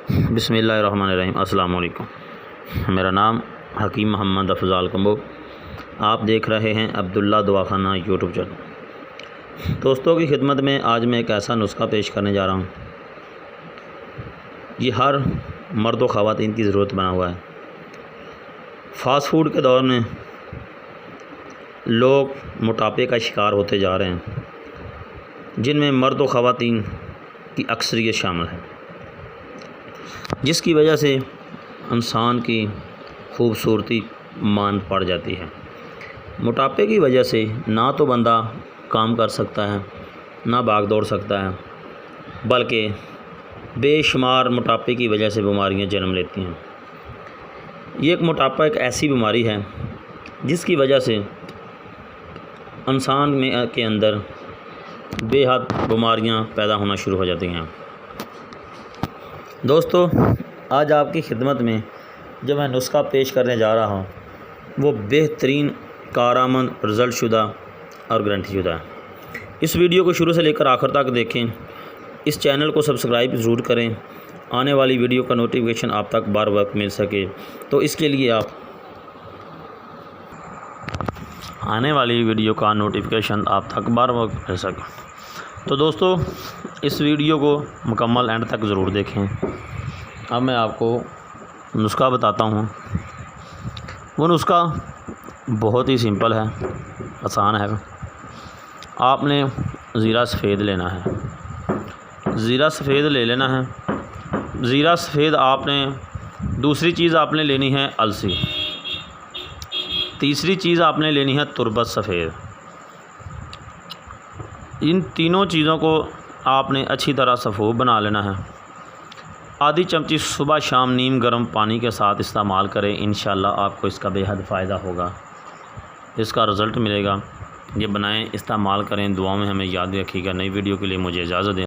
बिस्मिल्लाहिर्रहमानिर्रहीम। अस्सलाम वालेकुम। मेरा नाम हकीम मोहम्मद अफ़ज़ाल कम्बो। आप देख रहे हैं अब्दुल्ला दवाखाना यूट्यूब चैनल। दोस्तों की खिदमत में आज मैं एक ऐसा नुस्खा पेश करने जा रहा हूँ। ये हर मर्द व ख़वातीन की ज़रूरत बना हुआ है। फ़ास्ट फूड के दौर में लोग मोटापे का शिकार होते जा रहे हैं, जिनमें मर्द व ख़वातीन की अक्सरियत शामिल है, जिसकी वजह से इंसान की खूबसूरती मान पड़ जाती है। मोटापे की वजह से ना तो बंदा काम कर सकता है, ना भाग दौड़ सकता है, बल्कि बेशुमार मोटापे की वजह से बीमारियां जन्म लेती हैं। ये एक मोटापा एक ऐसी बीमारी है जिसकी वजह से इंसान में के अंदर बेहद बीमारियां पैदा होना शुरू हो जाती हैं। दोस्तों, आज आपकी खिदमत में जो मैं नुस्खा पेश करने जा रहा हूँ वो बेहतरीन, कारआमद, रिज़ल्ट शुदा और गारंटी शुदा है। इस वीडियो को शुरू से लेकर आखिर तक देखें। इस चैनल को सब्सक्राइब ज़रूर करें, आने वाली वीडियो का नोटिफिकेशन आप तक बार वक्त मिल सके। तो इसके लिए आप तो दोस्तों, इस वीडियो को मुकम्मल एंड तक ज़रूर देखें। अब मैं आपको नुस्खा बताता हूँ। वो नुस्खा बहुत ही सिंपल है, आसान है। आपने ज़ीरा सफ़ेद लेना है, ज़ीरा सफ़ेद ले लेना है। ज़ीरा सफ़ेद आपने, दूसरी चीज़ आपने लेनी है अलसी, तीसरी चीज़ आपने लेनी है तुरबत सफ़ेद। इन तीनों चीज़ों को आपने अच्छी तरह सफ़ूब बना लेना है। आधी चमची सुबह शाम नीम गर्म पानी के साथ इस्तेमाल करें। इंशाल्लाह आपको इसका बेहद फ़ायदा होगा, इसका रिज़ल्ट मिलेगा। ये बनाएं, इस्तेमाल करें, दुआओं में हमें याद रखिएगा। नई वीडियो के लिए मुझे इजाज़त दें।